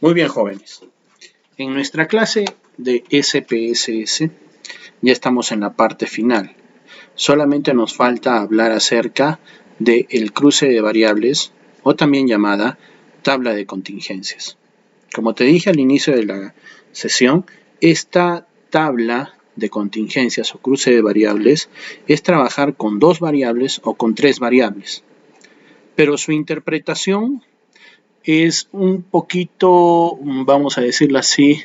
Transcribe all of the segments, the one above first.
Muy bien, jóvenes. En nuestra clase de SPSS ya estamos en la parte final. Solamente nos falta hablar acerca del cruce de variables o también llamada tabla de contingencias. Como te dije al inicio de la sesión, esta tabla de contingencias o cruce de variables es trabajar con dos variables o con tres variables. Pero su interpretación es un poquito, vamos a decirlo así,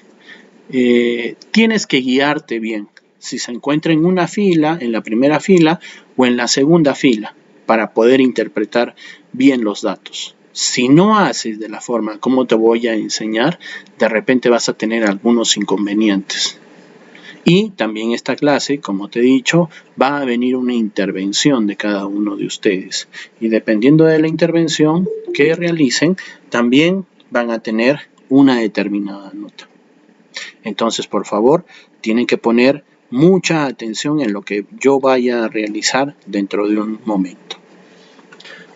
tienes que guiarte bien. Si se encuentra en una fila, en la primera fila o en la segunda fila, para poder interpretar bien los datos. Si no haces de la forma como te voy a enseñar, de repente vas a tener algunos inconvenientes. Y también esta clase, como te he dicho, va a venir una intervención de cada uno de ustedes. Y dependiendo de la intervención que realicen, también van a tener una determinada nota. Entonces, por favor, tienen que poner mucha atención en lo que yo vaya a realizar dentro de un momento.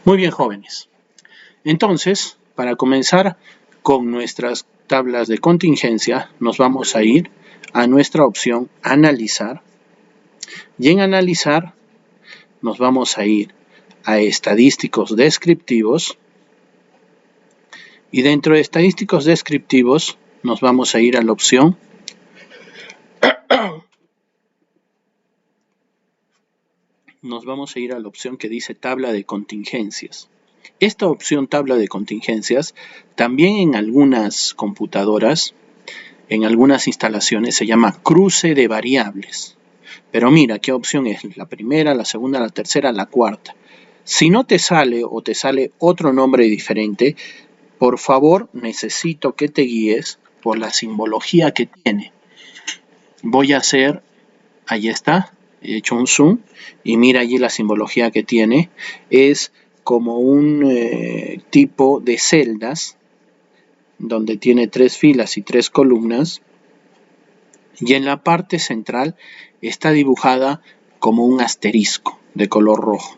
Muy bien, jóvenes. Entonces, para comenzar con nuestras tablas de contingencia, nos vamos a ir a nuestra opción Analizar. Y en Analizar nos vamos a ir a Estadísticos Descriptivos. Y dentro de Estadísticos Descriptivos nos vamos a ir a la opción que dice Tabla de Contingencias. Esta opción Tabla de Contingencias también en algunas computadoras, en algunas instalaciones se llama Cruce de Variables. Pero mira, ¿qué opción es? La primera, la segunda, la tercera, la cuarta. Si no te sale o te sale otro nombre diferente, por favor necesito que te guíes por la simbología que tiene. Voy a hacer, ahí está, he hecho un zoom y mira allí la simbología que tiene. Es como un tipo de celdas donde tiene 3 filas y 3 columnas. Y en la parte central está dibujada como un asterisco de color rojo.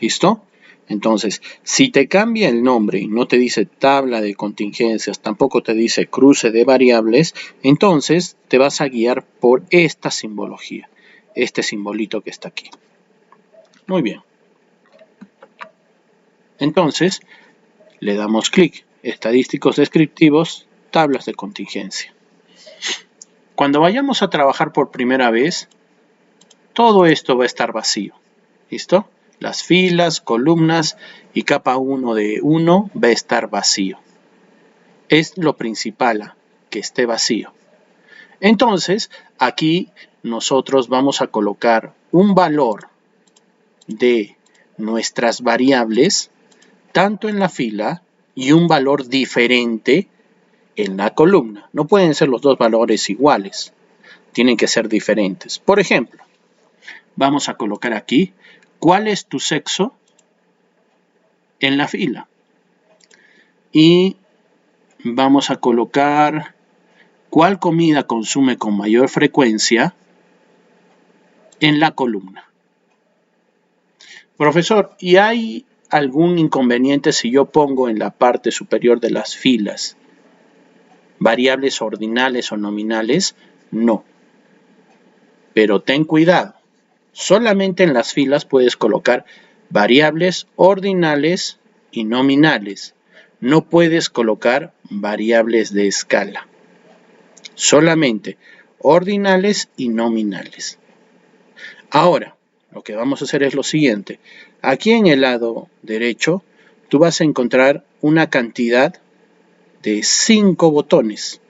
¿Listo? Entonces, si te cambia el nombre y no te dice tabla de contingencias, tampoco te dice cruce de variables, entonces te vas a guiar por esta simbología, este simbolito que está aquí. Muy bien. Entonces, le damos clic, estadísticos descriptivos, tablas de contingencia. Cuando vayamos a trabajar por primera vez, todo esto va a estar vacío. ¿Listo? Las filas, columnas y capa 1 de 1 va a estar vacío. Es lo principal, que esté vacío. Entonces, aquí nosotros vamos a colocar un valor de nuestras variables, tanto en la fila y un valor diferente en la columna. No pueden ser los dos valores iguales, tienen que ser diferentes. Por ejemplo, vamos a colocar aquí, ¿cuál es tu sexo? En la fila. Y vamos a colocar, ¿cuál comida consume con mayor frecuencia? En la columna. Profesor, ¿y hay algún inconveniente si yo pongo en la parte superior de las filas variables ordinales o nominales? No. Pero ten cuidado. Solamente en las filas puedes colocar variables ordinales y nominales. No puedes colocar variables de escala. Solamente ordinales y nominales. Ahora, lo que vamos a hacer es lo siguiente. Aquí en el lado derecho, tú vas a encontrar una cantidad de 5 botones.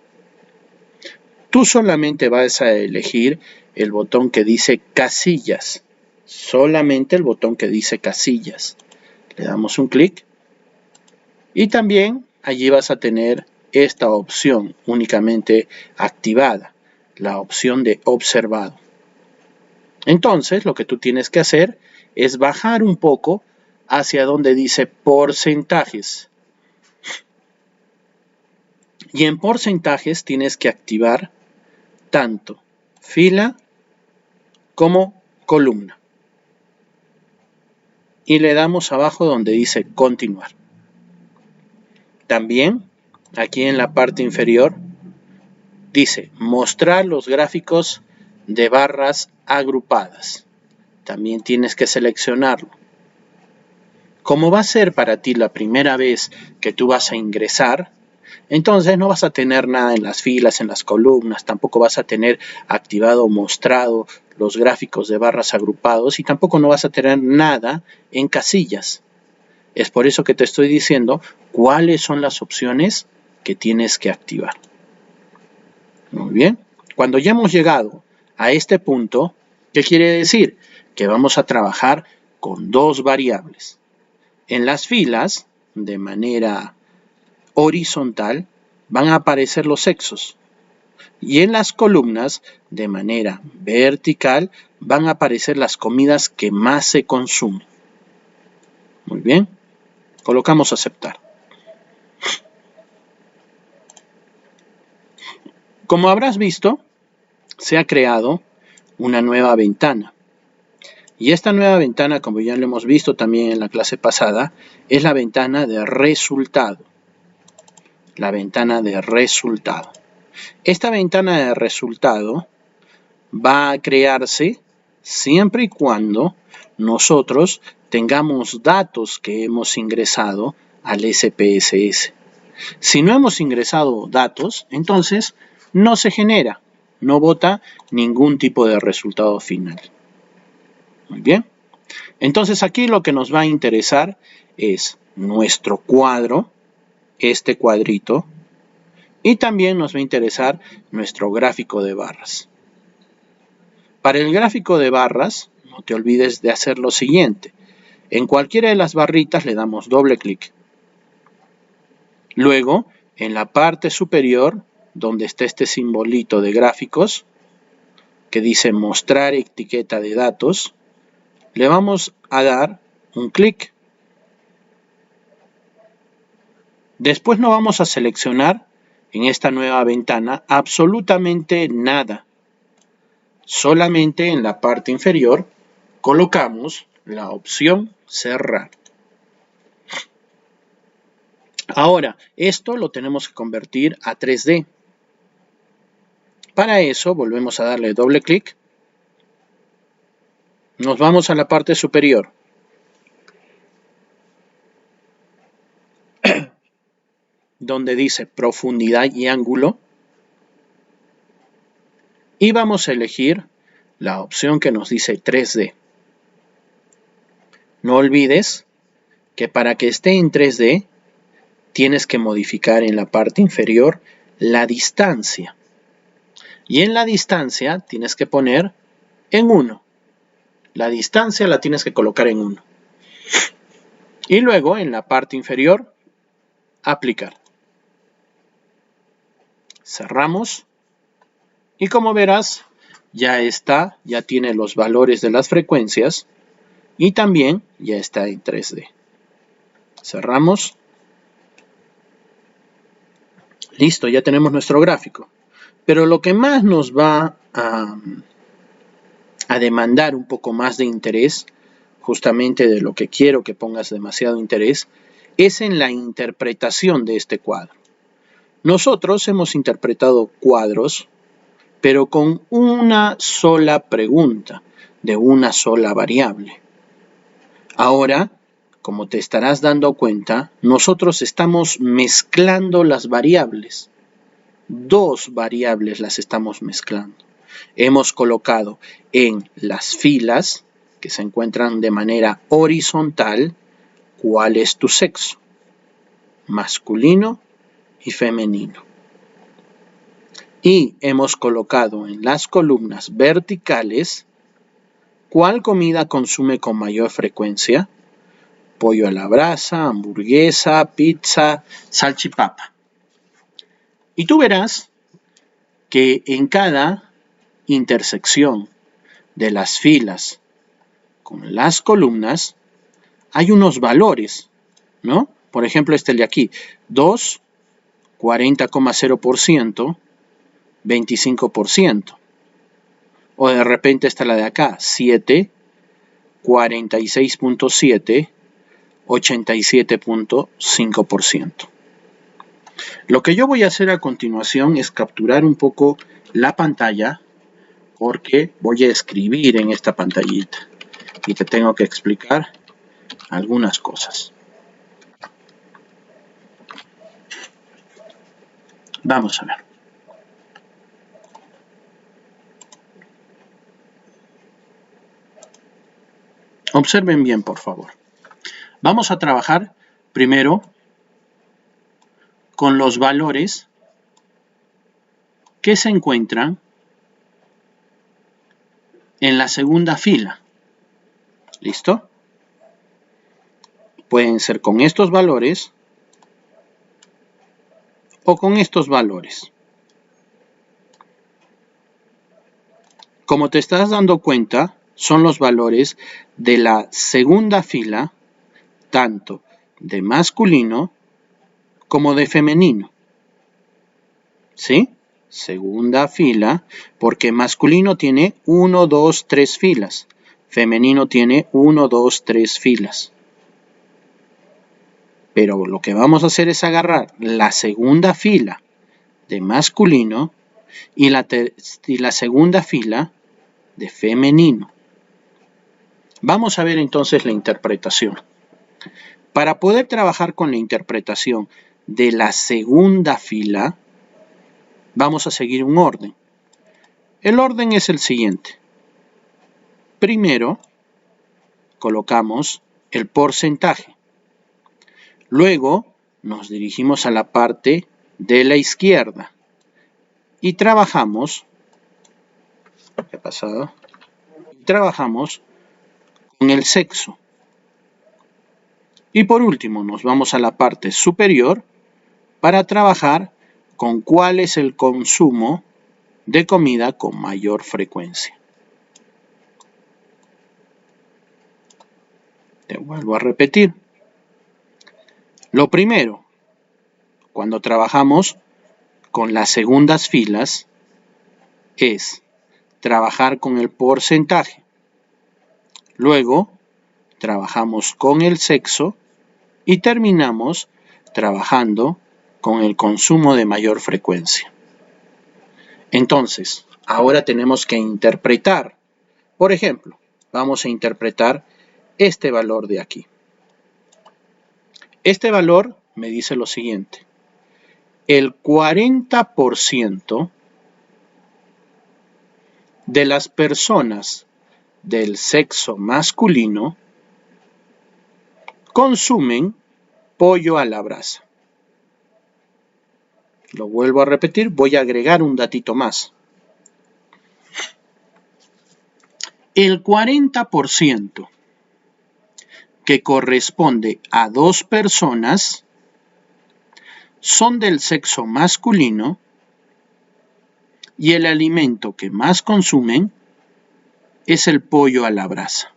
Tú solamente vas a elegir el botón que dice casillas. Solamente el botón que dice casillas. Le damos un clic. Y también allí vas a tener esta opción únicamente activada. La opción de observado. Entonces, lo que tú tienes que hacer es bajar un poco hacia donde dice porcentajes. Y en porcentajes tienes que activar tanto fila como columna. Y le damos abajo donde dice continuar. También aquí en la parte inferior, dice mostrar los gráficos de barras agrupadas. También tienes que seleccionarlo. Como va a ser para ti la primera vez que tú vas a ingresar, entonces no vas a tener nada en las filas, en las columnas, tampoco vas a tener activado o mostrado los gráficos de barras agrupados y tampoco no vas a tener nada en casillas. Es por eso que te estoy diciendo cuáles son las opciones que tienes que activar. Muy bien. Cuando ya hemos llegado a este punto, ¿qué quiere decir? Que vamos a trabajar con dos variables. En las filas, de manera horizontal, van a aparecer los sexos. Y en las columnas, de manera vertical, van a aparecer las comidas que más se consumen. Muy bien. Colocamos aceptar. Como habrás visto, se ha creado una nueva ventana. Y esta nueva ventana, como ya lo hemos visto también en la clase pasada, es la ventana de resultado. La ventana de resultado. Esta ventana de resultado va a crearse siempre y cuando nosotros tengamos datos que hemos ingresado al SPSS. Si no hemos ingresado datos, entonces no se genera, no bota ningún tipo de resultado final. Muy bien. Entonces aquí lo que nos va a interesar es nuestro cuadro, este cuadrito, y también nos va a interesar nuestro gráfico de barras. Para el gráfico de barras, no te olvides de hacer lo siguiente. En cualquiera de las barritas le damos doble clic. Luego, en la parte superior, donde está este simbolito de gráficos, que dice mostrar etiqueta de datos, le vamos a dar un clic. Después no vamos a seleccionar en esta nueva ventana absolutamente nada. Solamente en la parte inferior colocamos la opción cerrar. Ahora, esto lo tenemos que convertir a 3D. Para eso volvemos a darle doble clic. Nos vamos a la parte superior. Donde dice profundidad y ángulo. Y vamos a elegir la opción que nos dice 3D. No olvides que para que esté en 3D tienes que modificar en la parte inferior la distancia. Y en la distancia tienes que poner en 1. La distancia la tienes que colocar en 1. Y luego en la parte inferior, aplicar. Cerramos. Y como verás, ya está, ya tiene los valores de las frecuencias. Y también ya está en 3D. Cerramos. Listo, ya tenemos nuestro gráfico. Pero lo que más nos va a demandar un poco más de interés, justamente de lo que quiero que pongas demasiado interés, es en la interpretación de este cuadro. Nosotros hemos interpretado cuadros, pero con una sola pregunta, de una sola variable. Ahora, como te estarás dando cuenta, nosotros estamos mezclando las variables. Dos variables las estamos mezclando. Hemos colocado en las filas, que se encuentran de manera horizontal, cuál es tu sexo, masculino y femenino. Y hemos colocado en las columnas verticales cuál comida consume con mayor frecuencia, pollo a la brasa, hamburguesa, pizza, salchipapa. Y tú verás que en cada intersección de las filas con las columnas hay unos valores, ¿no? Por ejemplo, este de aquí, 2, 40,0%, 25%. O de repente está la de acá, 7, 46.7, 87.5%. Lo que yo voy a hacer a continuación es capturar un poco la pantalla porque voy a escribir en esta pantallita y te tengo que explicar algunas cosas. Vamos a ver. Observen bien, por favor. Vamos a trabajar primero con los valores que se encuentran en la segunda fila. ¿Listo? Pueden ser con estos valores o con estos valores. Como te estás dando cuenta, son los valores de la segunda fila, tanto de masculino como de femenino. ¿Sí? Segunda fila, porque masculino tiene 1, 2, 3 filas. Femenino tiene 1, 2, 3 filas. Pero lo que vamos a hacer es agarrar la segunda fila de masculino y la segunda fila de femenino. Vamos a ver entonces la interpretación. Para poder trabajar con la interpretación de la segunda fila, vamos a seguir un orden. El orden es el siguiente. Primero, colocamos el porcentaje. Luego, nos dirigimos a la parte de la izquierda y trabajamos, ¿qué ha pasado? Trabajamos con el sexo. Y por último, nos vamos a la parte superior para trabajar con cuál es el consumo de comida con mayor frecuencia. Te vuelvo a repetir. Lo primero, cuando trabajamos con las segundas filas, es trabajar con el porcentaje. Luego, trabajamos con el sexo y terminamos trabajando con el consumo de mayor frecuencia. Entonces, ahora tenemos que interpretar. Por ejemplo, vamos a interpretar este valor de aquí. Este valor me dice lo siguiente. El 40% de las personas del sexo masculino consumen pollo a la brasa. Lo vuelvo a repetir, voy a agregar un datito más. El 40% que corresponde a 2 personas son del sexo masculino y el alimento que más consumen es el pollo a la brasa.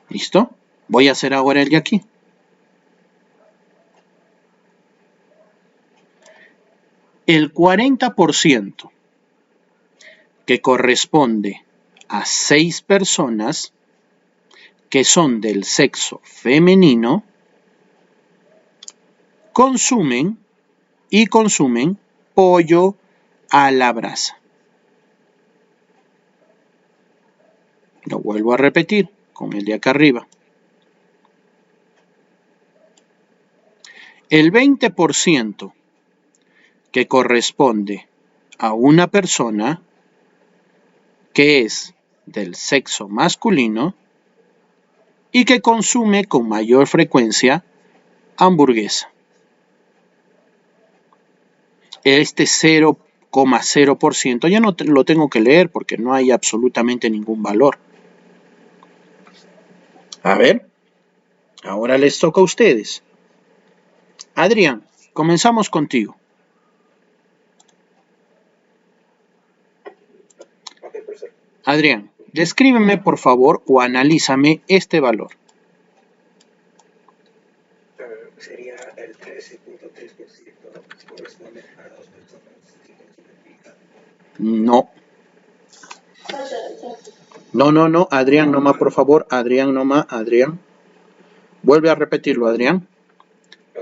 ¿Listo? Voy a hacer ahora el de aquí. El 40% que corresponde a 6 personas que son del sexo femenino consumen pollo a la brasa. Lo vuelvo a repetir con el de acá arriba. El 20% que corresponde a una persona que es del sexo masculino y que consume con mayor frecuencia hamburguesa. Este 0,0% ya no lo tengo que leer porque no hay absolutamente ningún valor. A ver, ahora les toca a ustedes. Adrián, comenzamos contigo. Adrián, descríbeme por favor o analízame este valor. Sería el 13.3%, corresponde a 2 personas. No. No, Adrián, no más, por favor. Adrián, no más, Adrián. Vuelve a repetirlo, Adrián.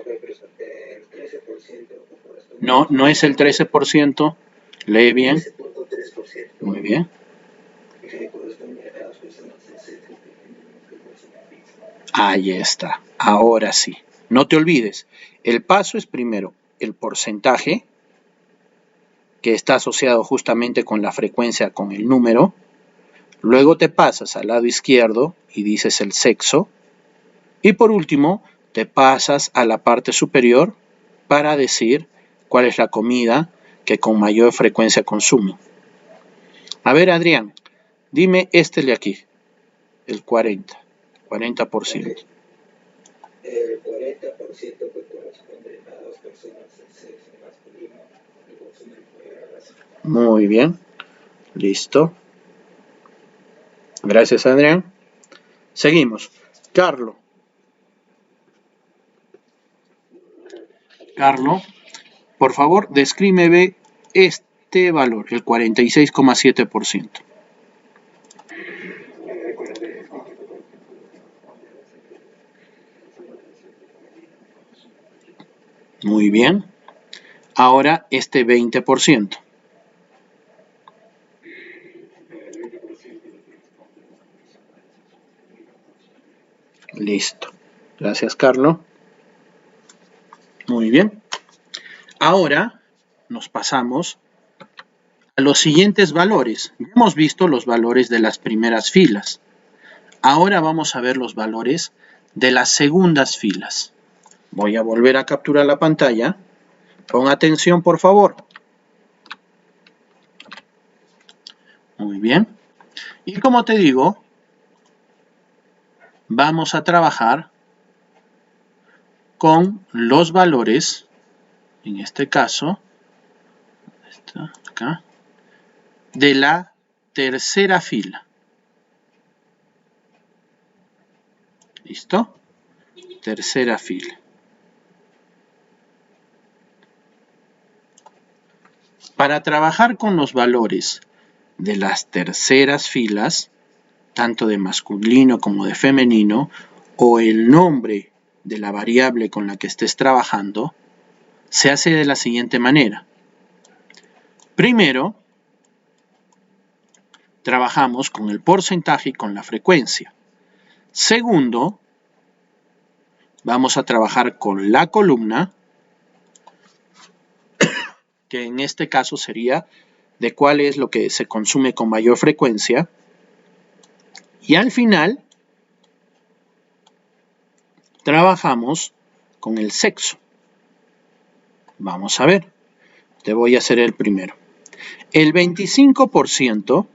El 13% corresponde No, no es el 13%. Lee bien. 13.3%. Muy bien. Que corresponde a las personas sensibles que consumen pizza. Ahí está. Ahora sí. No te olvides. El paso es primero el porcentaje, que está asociado justamente con la frecuencia, con el número. Luego te pasas al lado izquierdo y dices el sexo. Y por último, te pasas a la parte superior para decir cuál es la comida que con mayor frecuencia consumo. A ver, Adrián, dime este de aquí, el 40%. El 40% que corresponde a las personas del sexo masculino que consumen pollo a la brasa. Muy bien, listo. Gracias, Adrián. Seguimos. Carlos, por favor, descríbeme este valor, el 46,7%. Muy bien. Ahora este 20%. Listo. Gracias, Carlos. Muy bien. Ahora nos pasamos a los siguientes valores. Ya hemos visto los valores de las primeras filas. Ahora vamos a ver los valores de las segundas filas. Voy a volver a capturar la pantalla. Pon atención, por favor. Muy bien. Y como te digo, vamos a trabajar con los valores, en este caso, acá, de la tercera fila. ¿Listo? Tercera fila. Para trabajar con los valores de las terceras filas, tanto de masculino como de femenino, o el nombre de la variable con la que estés trabajando, se hace de la siguiente manera. Primero, trabajamos con el porcentaje y con la frecuencia. Segundo, vamos a trabajar con la columna, que en este caso sería de cuál es lo que se consume con mayor frecuencia. Y al final, trabajamos con el sexo. Vamos a ver. Te voy a hacer el primero. El 25%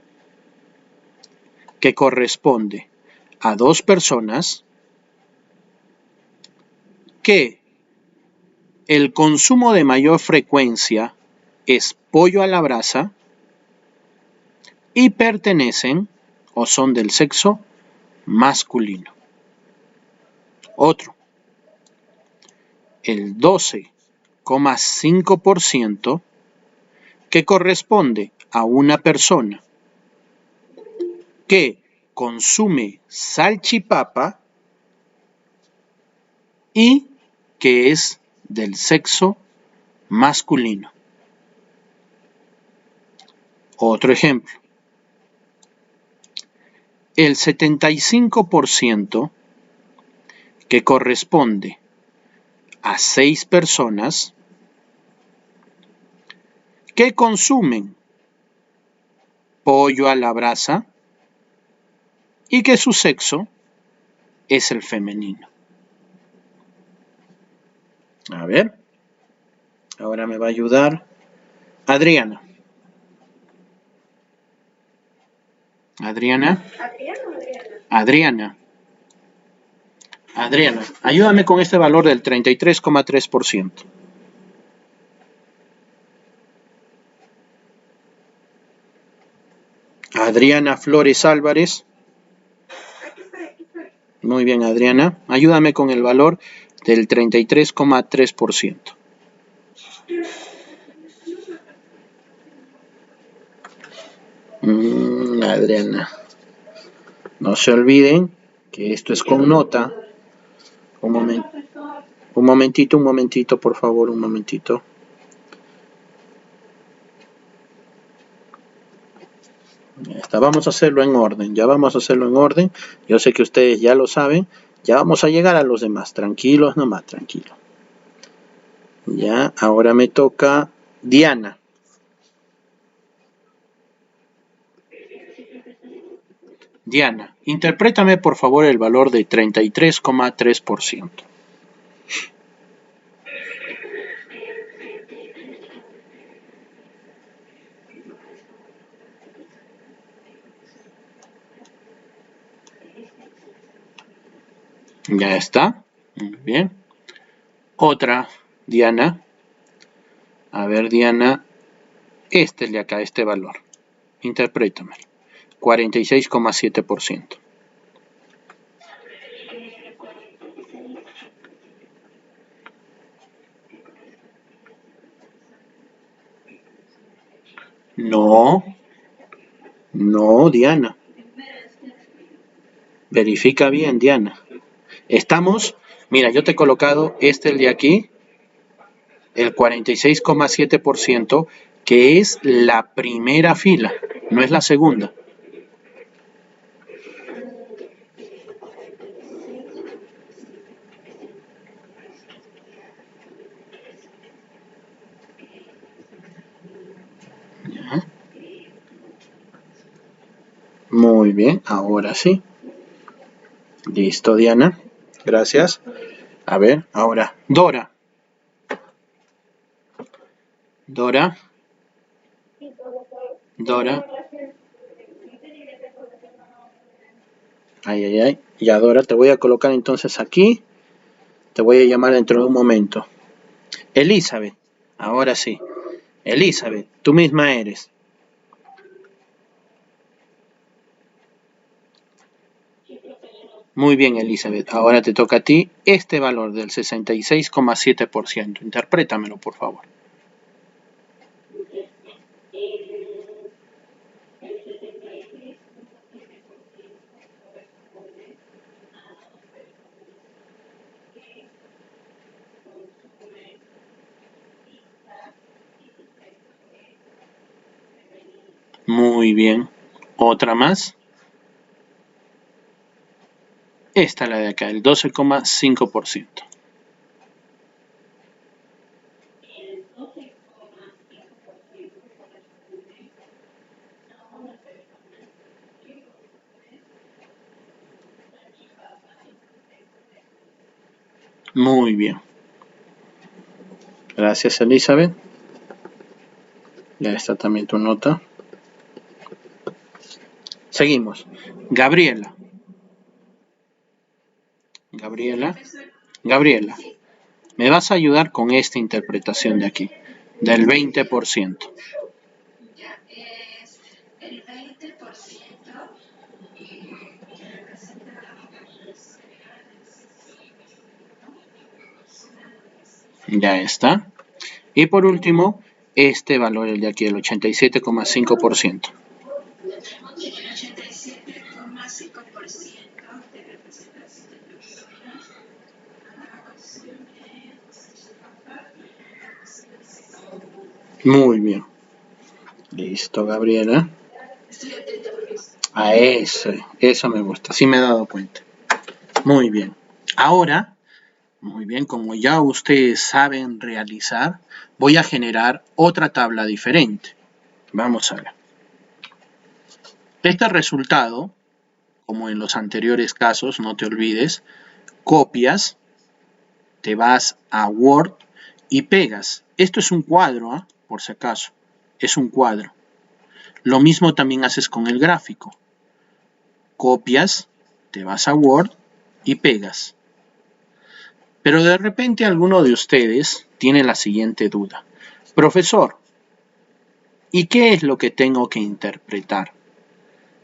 que corresponde a 2 personas que el consumo de mayor frecuencia es pollo a la brasa y pertenecen o son del sexo masculino. Otro, el 12,5% que corresponde a una persona que consume salchipapa y que es del sexo masculino. Otro ejemplo. El 75% que corresponde a 6 personas que consumen pollo a la brasa y que su sexo es el femenino. A ver, ahora me va a ayudar Adriana. Adriana, ayúdame con este valor del 33,3%. Adriana Flores Álvarez. Muy bien, Adriana. Ayúdame con el valor del 33,3%. Adriana. No se olviden que esto es con nota. Un Un momentito, por favor, un momentito. Ya está, vamos a hacerlo en orden, ya vamos a hacerlo en orden. Yo sé que ustedes ya lo saben, ya vamos a llegar a los demás. Tranquilos nomás, tranquilos. Ya, ahora me toca Diana. Diana, interprétame por favor el valor de 33,3%. Ya está. Muy bien. Otra, Diana. A ver, Diana. Este de acá, este valor. Interprétame. 46,7%. No, no, Diana. Verifica bien, Diana. Estamos, mira, yo te he colocado el de aquí, el 46,7%, que es la primera fila, no es la segunda. ¿Ya? Muy bien, ahora sí. Listo, Diana. Gracias. A ver, ahora, Dora. Dora. Dora. Ay, ay, ay. Ya, Dora, te voy a colocar entonces aquí. Te voy a llamar dentro de un momento. Elizabeth. Ahora sí. Elizabeth, tú misma eres. Muy bien, Elizabeth. Ahora te toca a ti este valor del 66,7%. Interprétamelo, por favor. Muy bien. ¿Otra más? Esta es la de acá, el 12,5%. Muy bien. Gracias, Elizabeth. Ya está también tu nota. Seguimos. Gabriela. Gabriela. Gabriela. Me vas a ayudar con esta interpretación de aquí, del 20%. Ya está. Y por último, este valor, el de aquí, el 87,5%. Muy bien. Listo, Gabriela. A eso me gusta, sí me he dado cuenta. Muy bien. Ahora, muy bien, como ya ustedes saben realizar, voy a generar otra tabla diferente. Vamos a ver. Este resultado, como en los anteriores casos, no te olvides, copias, te vas a Word y pegas. Esto es un cuadro, ¿eh? Por si acaso, es un cuadro. Lo mismo también haces con el gráfico. Copias, te vas a Word y pegas. Pero de repente alguno de ustedes tiene la siguiente duda. Profesor, ¿y qué es lo que tengo que interpretar?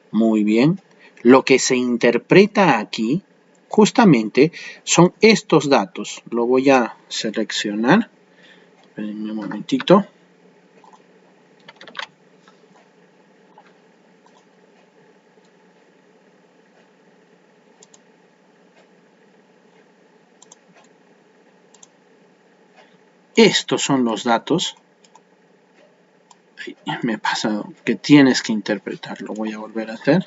Muy bien. Lo que se interpreta aquí justamente son estos datos. Lo voy a seleccionar. Espérenme un momentito. estos son los datos. Ay, me pasa que tienes que interpretar, lo voy a volver a hacer.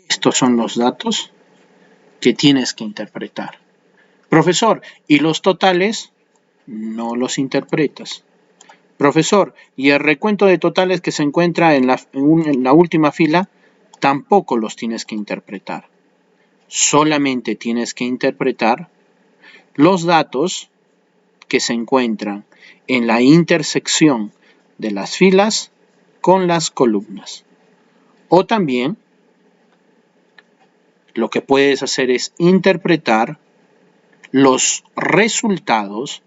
Estos son los datos que tienes que interpretar. Profesor, ¿y los totales? No los interpretas. Profesor, ¿y el recuento de totales que se encuentra en la última fila? Tampoco los tienes que interpretar. Solamente tienes que interpretar los datos que se encuentran en la intersección de las filas con las columnas. O también, lo que puedes hacer es interpretar los resultados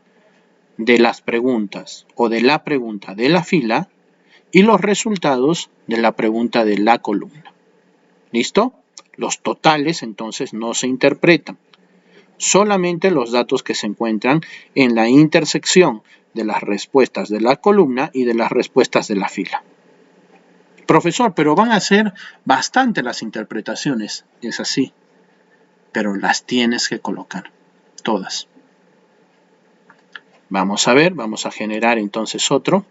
de las preguntas o de la pregunta de la fila y los resultados de la pregunta de la columna. ¿Listo? Los totales entonces no se interpretan. Solamente los datos que se encuentran en la intersección de las respuestas de la columna y de las respuestas de la fila. Profesor, pero van a ser bastante las interpretaciones. Es así, pero las tienes que colocar, todas. Vamos a ver, vamos a generar entonces otro.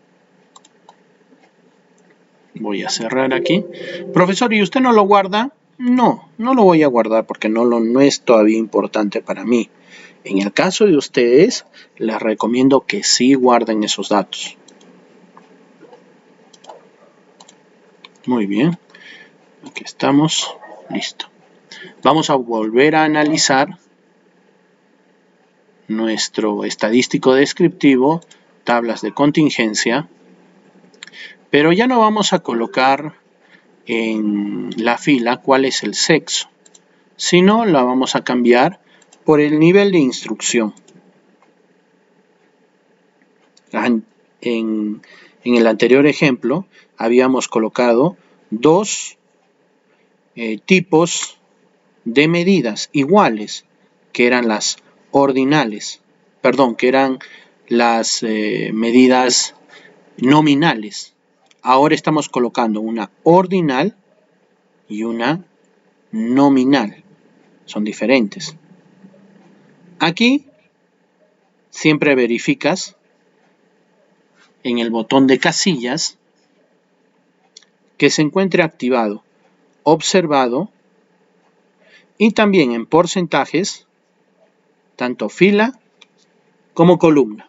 Voy a cerrar aquí. Profesor, ¿y usted no lo guarda? No, no lo voy a guardar porque no es todavía importante para mí. En el caso de ustedes, les recomiendo que sí guarden esos datos. Muy bien. Aquí estamos. Listo. Vamos a volver a analizar nuestro estadístico descriptivo, tablas de contingencia, pero ya no vamos a colocar en la fila cuál es el sexo, sino la vamos a cambiar por el nivel de instrucción. En el anterior ejemplo habíamos colocado dos tipos de medidas iguales, que eran las ordinales, perdón, que eran las medidas nominales. Ahora estamos colocando una ordinal y una nominal. Son diferentes. Aquí siempre verificas en el botón de casillas que se encuentre activado, observado y también en porcentajes, tanto fila como columna.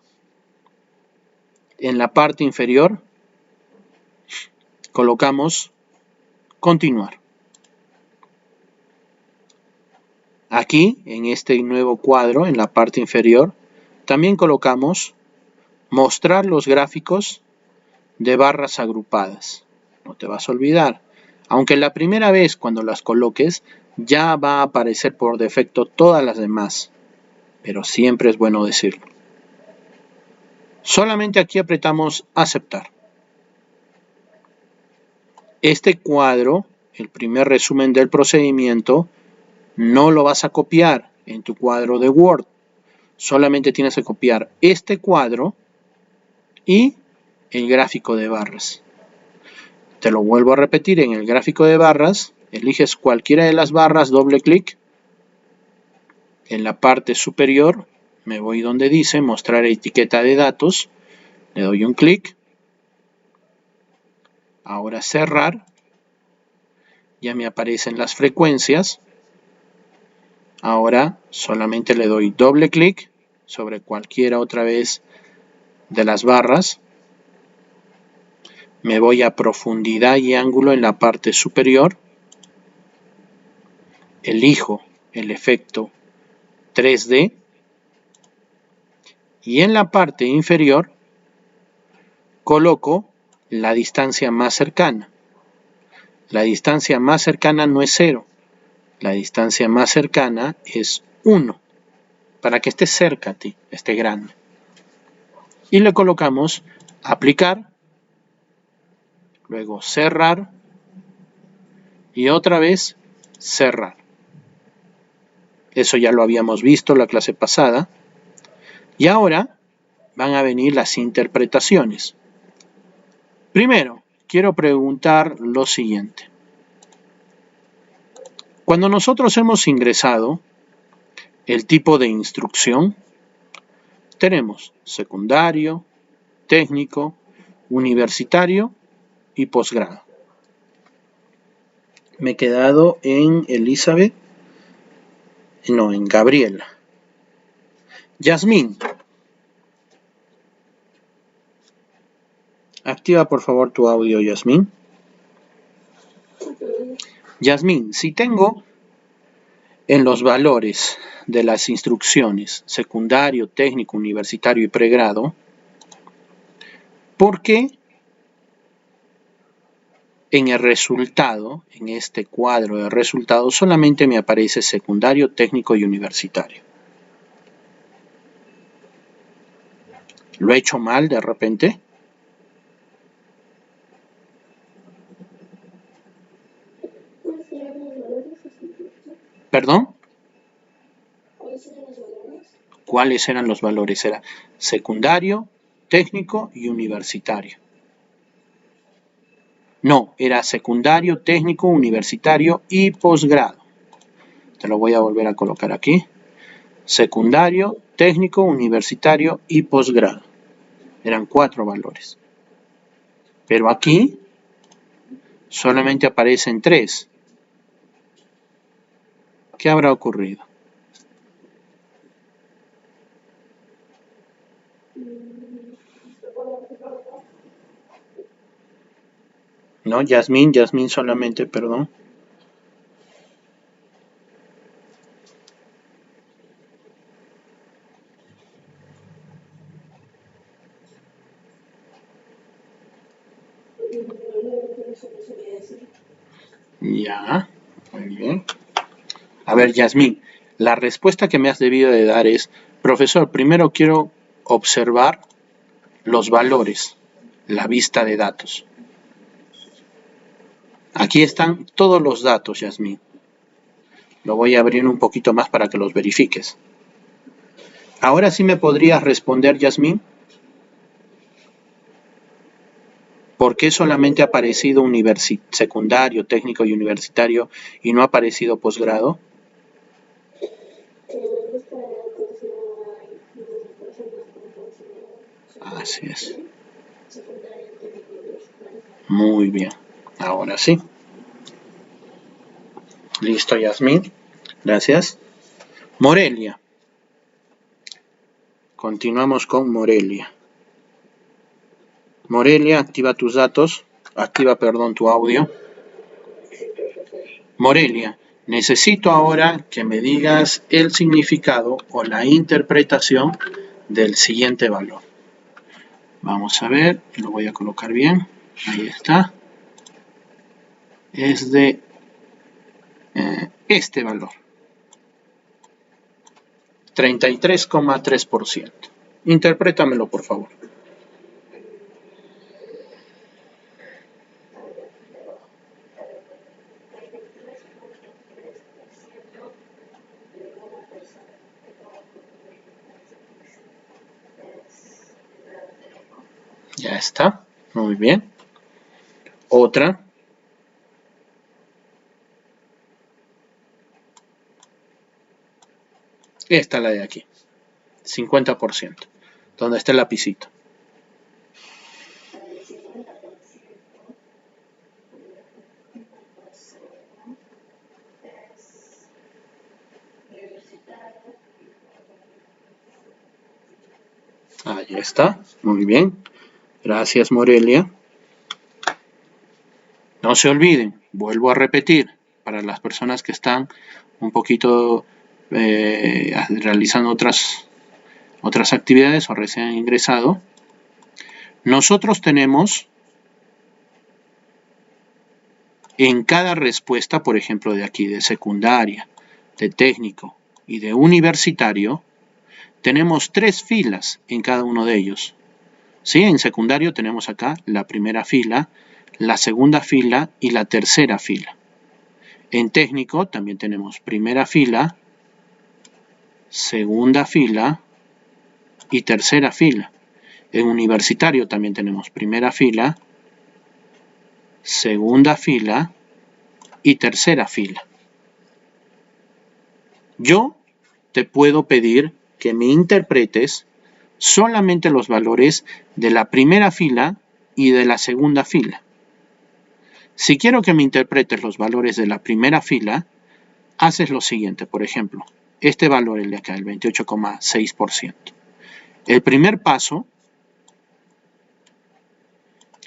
En la parte inferior colocamos continuar. Aquí, en este nuevo cuadro, en la parte inferior, también colocamos mostrar los gráficos de barras agrupadas. No te vas a olvidar. Aunque la primera vez cuando las coloques, ya va a aparecer por defecto todas las demás. Pero siempre es bueno decirlo. Solamente aquí apretamos aceptar. Este cuadro, el primer resumen del procedimiento, no lo vas a copiar en tu cuadro de Word. Solamente tienes que copiar este cuadro y el gráfico de barras. Te lo vuelvo a repetir, en el gráfico de barras, eliges cualquiera de las barras, doble clic. En la parte superior, me voy donde dice mostrar etiqueta de datos. Le doy un clic. Ahora cerrar. Ya me aparecen las frecuencias. Ahora solamente le doy doble clic sobre cualquiera otra vez de las barras. Me voy a profundidad y ángulo en la parte superior. Elijo el efecto 3D. Y en la parte inferior coloco la distancia más cercana. La distancia más cercana no es 0. La distancia más cercana es 1. Para que esté cerca a ti, esté grande. Y le colocamos aplicar. Luego cerrar. Y otra vez cerrar. Eso ya lo habíamos visto la clase pasada. Y ahora van a venir las interpretaciones. Primero, quiero preguntar lo siguiente. Cuando nosotros hemos ingresado el tipo de instrucción, tenemos secundario, técnico, universitario y posgrado. Me he quedado en Elizabeth, no, en Gabriela. Yasmín, activa por favor tu audio, Yasmín. Yasmín, si tengo en los valores de las instrucciones secundario, técnico, universitario y pregrado, ¿por qué en el resultado, en este cuadro de resultados, solamente me aparece secundario, técnico y universitario? ¿Lo he hecho mal de repente? ¿Perdón? ¿Cuáles eran los valores? Era secundario, técnico y universitario. No, era secundario, técnico, universitario y posgrado. Te lo voy a volver a colocar aquí. Secundario, técnico, universitario y posgrado. Eran 4 valores. Pero aquí solamente aparecen 3. ¿Qué habrá ocurrido? No, Yasmín solamente, perdón. Ya, muy bien. A ver, Yasmín, la respuesta que me has debido de dar es, profesor, primero quiero observar los valores, la vista de datos. Aquí están todos los datos, Yasmín. Lo voy a abrir un poquito más para que los verifiques. Ahora sí me podrías responder, Yasmín. ¿Por qué solamente ha aparecido secundario, técnico y universitario y no ha aparecido posgrado? Así es. Muy bien. Ahora sí. Listo, Yasmín. Gracias. Morelia. Continuamos con Morelia. Morelia, activa tus datos. Activa, perdón, tu audio. Morelia, necesito ahora que me digas el significado o la interpretación del siguiente valor. Vamos a ver, lo voy a colocar bien. Ahí está. Es de este valor. 33,3%. Interprétamelo, por favor. Ya está. Muy bien. Otra. Esta es la de aquí. 50%. Donde está el lapicito. Ahí está. Muy bien. Gracias, Morelia. No se olviden, vuelvo a repetir, para las personas que están un poquito realizando otras actividades o recién han ingresado, nosotros tenemos en cada respuesta, por ejemplo, de aquí, de secundaria, de técnico y de universitario, tenemos 3 filas en cada uno de ellos. ¿Sí? En secundario tenemos acá la primera fila, la segunda fila y la tercera fila. En técnico también tenemos primera fila, segunda fila y tercera fila. En universitario también tenemos primera fila, segunda fila y tercera fila. Yo te puedo pedir que me interpretes solamente los valores de la primera fila y de la segunda fila. Si quiero que me interpretes los valores de la primera fila, haces lo siguiente, por ejemplo, este valor, el de acá, el 28,6%. El primer paso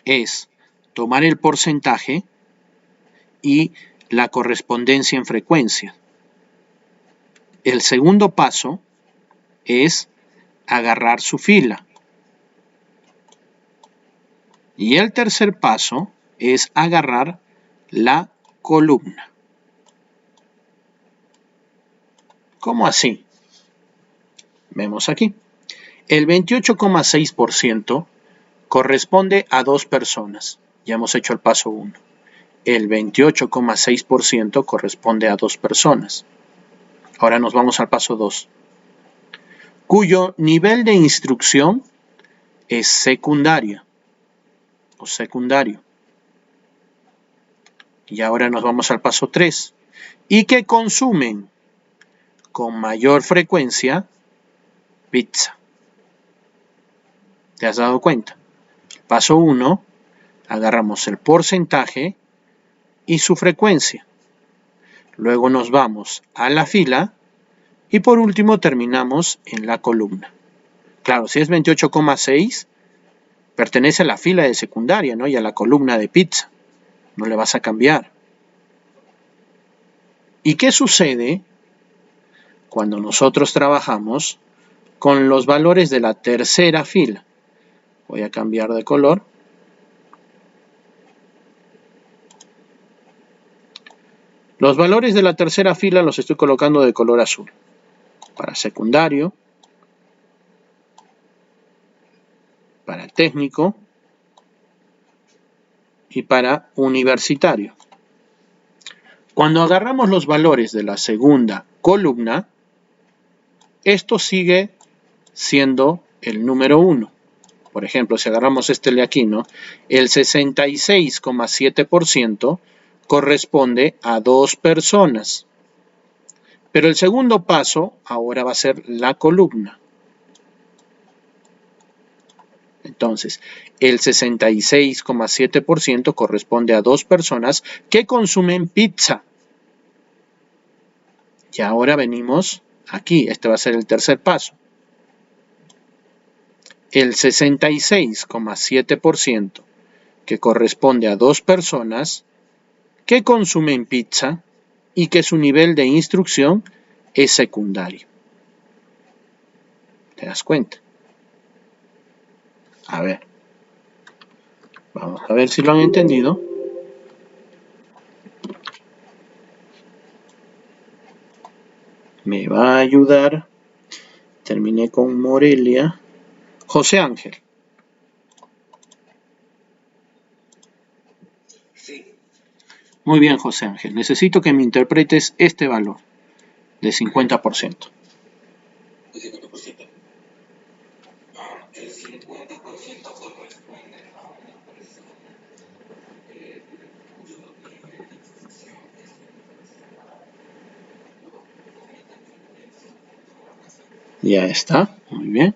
es tomar el porcentaje y la correspondencia en frecuencia. El segundo paso es agarrar su fila. Y el tercer paso es agarrar la columna. ¿Cómo así? Vemos aquí. El 28,6% corresponde a 2 personas. Ya hemos hecho el paso 1. El 28,6% corresponde a 2 personas. Ahora nos vamos al paso 2, cuyo nivel de instrucción es secundario o secundario. Y ahora nos vamos al paso 3, y que consumen con mayor frecuencia pizza. ¿Te has dado cuenta? Paso 1, agarramos el porcentaje y su frecuencia. Luego nos vamos a la fila y por último terminamos en la columna. Claro, si es 28,6, pertenece a la fila de secundaria, ¿no? Y a la columna de pizza. No le vas a cambiar. ¿Y qué sucede cuando nosotros trabajamos con los valores de la tercera fila? Voy a cambiar de color. Los valores de la tercera fila los estoy colocando de color azul. Para secundario, para técnico y para universitario. Cuando agarramos los valores de la segunda columna, esto sigue siendo el número 1. Por ejemplo, si agarramos este de aquí, ¿no? El 66,7% corresponde a 2 personas. Pero el segundo paso ahora va a ser la columna. Entonces, el 66,7% corresponde a 2 personas que consumen pizza. Y ahora venimos aquí, este va a ser el tercer paso. El 66,7% que corresponde a 2 personas que consumen pizza y que su nivel de instrucción es secundario. ¿Te das cuenta? A ver. Vamos a ver si lo han entendido. Me va a ayudar. Terminé con Morelia. José Ángel. Sí. Muy bien, José Ángel. Necesito que me interpretes este valor de 50%. El 50%. El 50% corresponde a una persona cuyo nivel de instrucción es Ya está. Muy bien.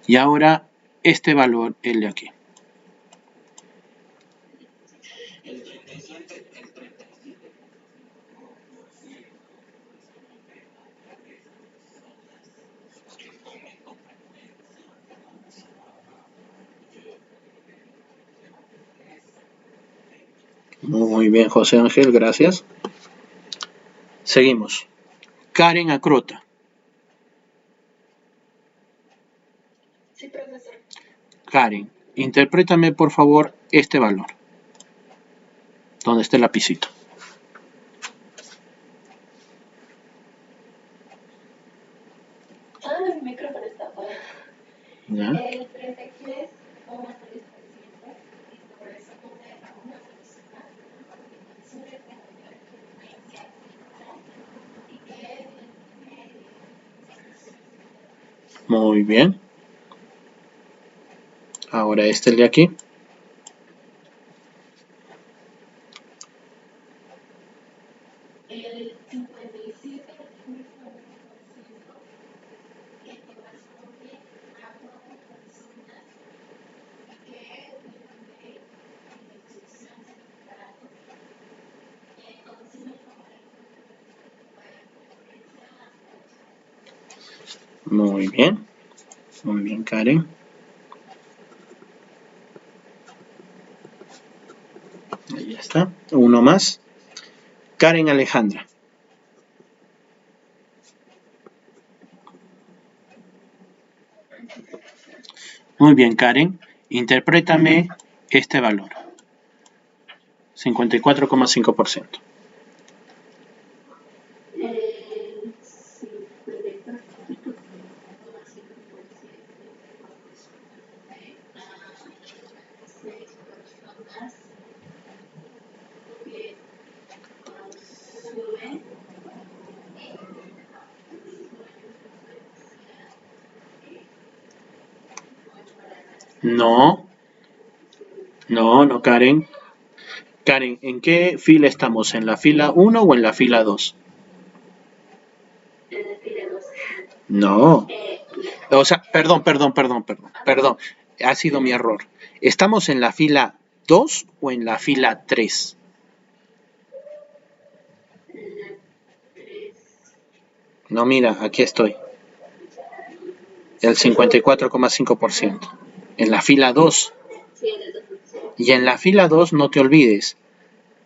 Y ahora este valor, el de aquí. el 37. Muy bien, José Ángel, gracias. Seguimos. Karen Acrota. Sí, profesor. Karen, interprétame por favor este valor. ¿Dónde está el lapicito? El micrófono está apagado. ¿Ya? El 33,3% corresponde a una persona que consume con mayor frecuencia y que Muy bien. Ahora este de aquí. el 57,9% Muy bien Karen. Ahí está, uno más. Karen Alejandra. Muy bien Karen, interprétame este valor. 54,5%. No, no, Karen. Karen, ¿en qué fila estamos? ¿En la fila 1 o en la fila 2? No. O sea, perdón. Ha sido mi error. ¿Estamos en la fila 2 o en la fila 3? No, mira, aquí estoy. El 54,5%. En la fila 2. Y en la fila 2 no te olvides.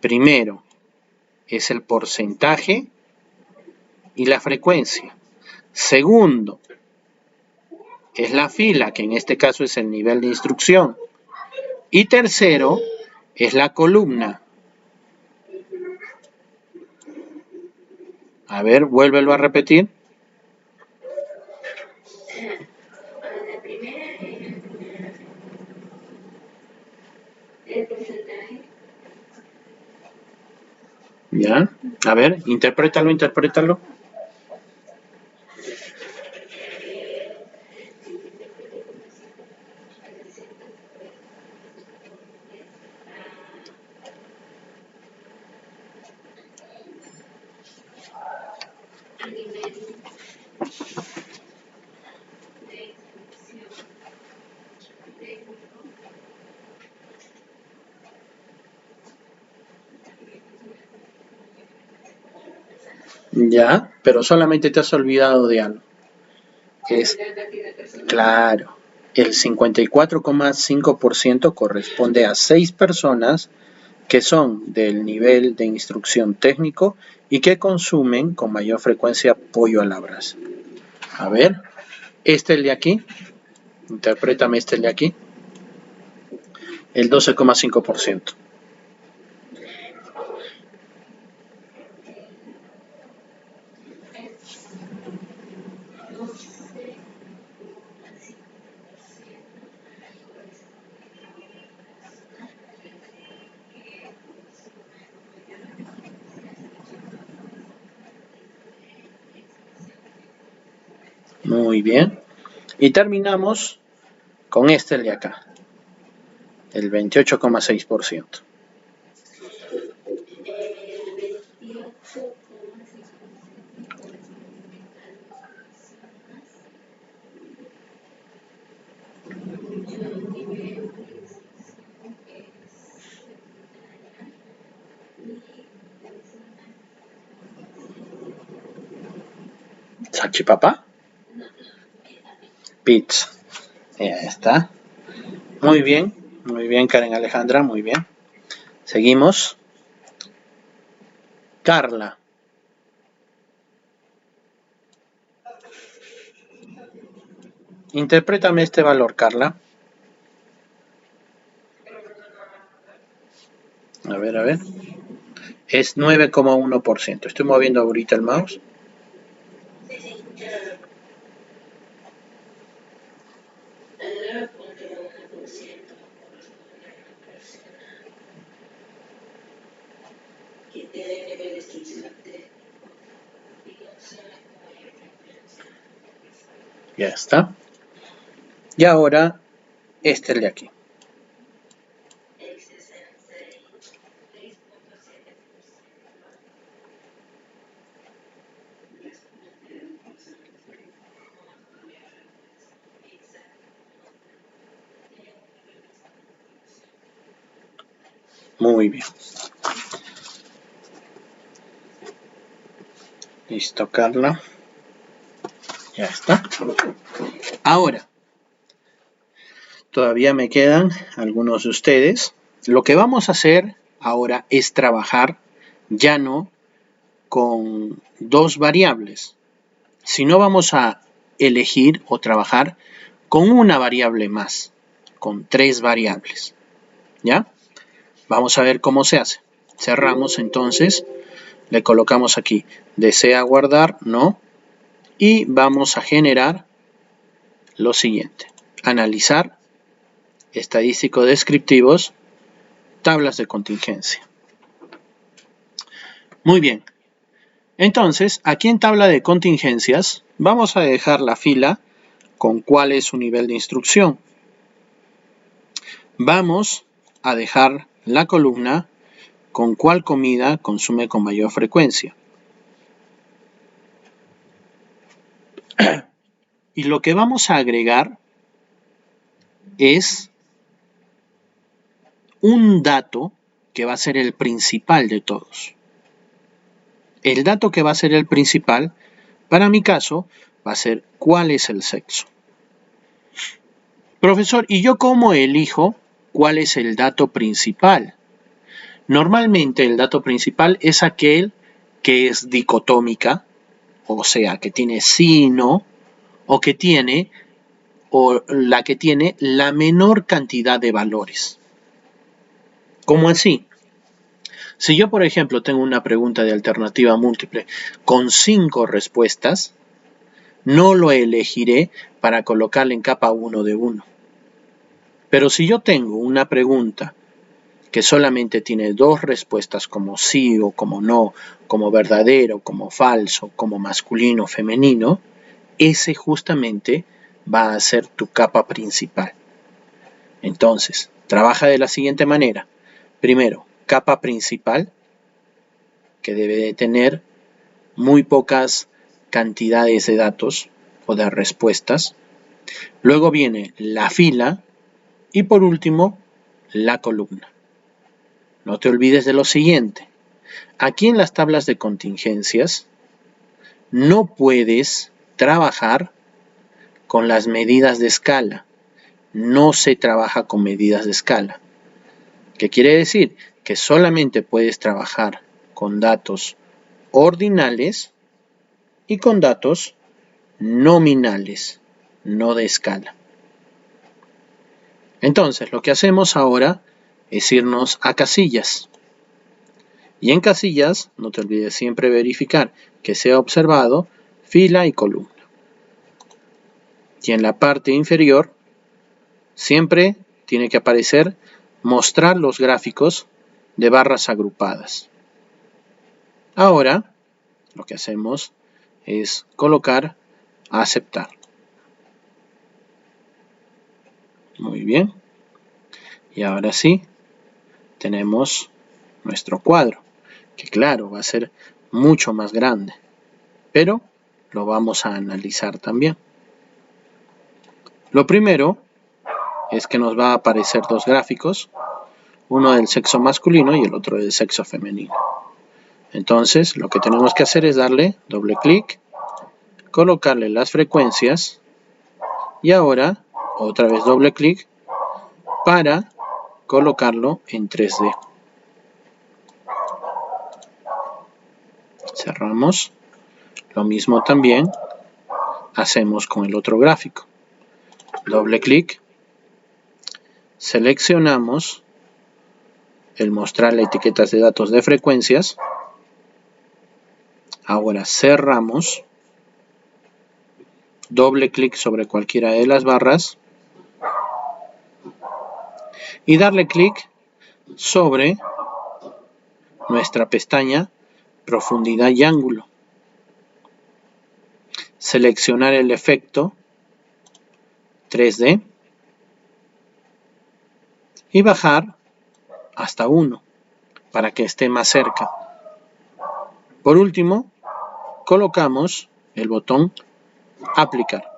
Primero es el porcentaje y la frecuencia. Segundo es la fila, que en este caso es el nivel de instrucción. Y tercero es la columna. A ver, vuélvelo a repetir. ¿Ya? A ver, interprétalo. Ya, pero solamente te has olvidado de algo. Es, claro, el 54,5% corresponde a 6 personas que son del nivel de instrucción técnico y que consumen con mayor frecuencia pollo a la brasa. A ver, el de aquí, interprétame el de aquí, el 12,5%. Muy bien. Y terminamos con el de acá, el 28,6%. ¿Salchipapa? Pizza. Ya está. Muy bien, Karen Alejandra, muy bien. Seguimos. Carla. Interprétame este valor, Carla. A ver. Es 9,1%. Estoy moviendo ahorita el mouse. Ya está. Y ahora, el de aquí. Muy bien. Listo, Carla. Ya está. Ahora, todavía me quedan algunos de ustedes. Lo que vamos a hacer ahora es trabajar ya no con dos variables, sino vamos a elegir o trabajar con una variable más, con 3 variables. ¿Ya? Vamos a ver cómo se hace. Cerramos entonces, le colocamos aquí, desea guardar, no, y vamos a generar lo siguiente. Analizar, estadístico descriptivos, tablas de contingencia. Muy bien. Entonces, aquí en tabla de contingencias, vamos a dejar la fila con cuál es su nivel de instrucción. Vamos a dejar la columna con cuál comida consume con mayor frecuencia. Y lo que vamos a agregar es un dato que va a ser el principal de todos. El dato que va a ser el principal, para mi caso, va a ser cuál es el sexo. Profesor, ¿y yo cómo elijo cuál es el dato principal? Normalmente el dato principal es aquel que es dicotómica, o sea, que tiene sí y no, o que tiene, o la que tiene la menor cantidad de valores. ¿Cómo así? Si yo, por ejemplo, tengo una pregunta de alternativa múltiple con 5 respuestas, no lo elegiré para colocarle en capa 1 de 1. Pero si yo tengo una pregunta que solamente tiene 2 respuestas como sí o como no, como verdadero, como falso, como masculino o femenino, ese justamente va a ser tu capa principal. Entonces, trabaja de la siguiente manera. Primero, capa principal, que debe de tener muy pocas cantidades de datos o de respuestas. Luego viene la fila y por último, la columna. No te olvides de lo siguiente. Aquí en las tablas de contingencias no puedes trabajar con las medidas de escala. No se trabaja con medidas de escala. ¿Qué quiere decir? Que solamente puedes trabajar con datos ordinales y con datos nominales, no de escala. Entonces, lo que hacemos ahora es irnos a casillas. Y en casillas, no te olvides siempre verificar que sea observado fila y columna. Y en la parte inferior, siempre tiene que aparecer mostrar los gráficos de barras agrupadas. Ahora, lo que hacemos es colocar aceptar. Muy bien. Y ahora sí, tenemos nuestro cuadro, que claro, va a ser mucho más grande, pero lo vamos a analizar también. Lo primero es que nos va a aparecer 2 gráficos, uno del sexo masculino y el otro del sexo femenino. Entonces, lo que tenemos que hacer es darle doble clic, colocarle las frecuencias y ahora otra vez doble clic para colocarlo en 3D. Cerramos. Lo mismo también hacemos con el otro gráfico. Doble clic. Seleccionamos el mostrarle etiquetas de datos de frecuencias. Ahora cerramos. Doble clic sobre cualquiera de las barras. Y darle clic sobre nuestra pestaña profundidad y ángulo. Seleccionar el efecto 3D y bajar hasta 1 para que esté más cerca. Por último, colocamos el botón aplicar.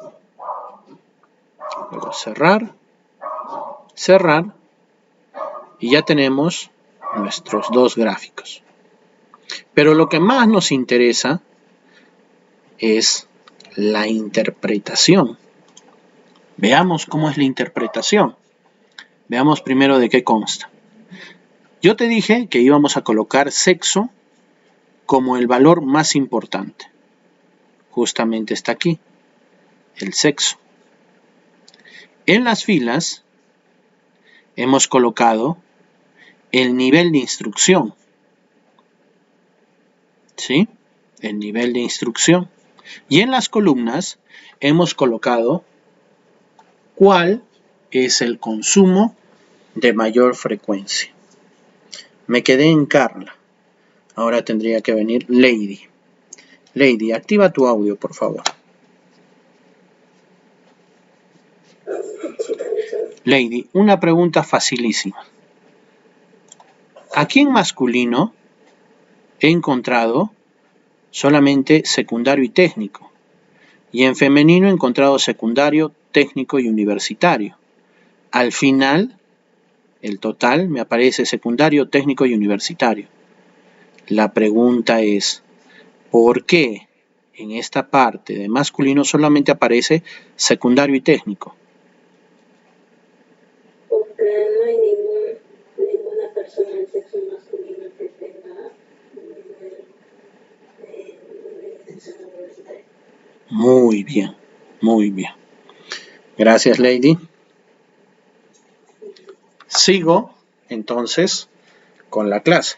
Luego cerrar, cerrar y ya tenemos nuestros 2 gráficos. Pero lo que más nos interesa es la interpretación. Veamos cómo es la interpretación. Veamos primero de qué consta. Yo te dije que íbamos a colocar sexo como el valor más importante. Justamente está aquí, el sexo. En las filas hemos colocado el nivel de instrucción. ¿Sí? El nivel de instrucción. Y en las columnas hemos colocado cuál es el consumo de mayor frecuencia. Me quedé en Carla. Ahora tendría que venir Lady. Lady, activa tu audio, por favor. Lady, una pregunta facilísima. Aquí en masculino he encontrado solamente secundario y técnico. Y en femenino he encontrado secundario, técnico y universitario. Al final, el total me aparece secundario, técnico y universitario. La pregunta es, ¿por qué en esta parte de masculino solamente aparece secundario y técnico? Porque no hay ninguna persona del sexo masculino que tenga un nivel de licenciado universitario. Muy bien, muy bien. Gracias, Lady. Sigo, entonces, con la clase.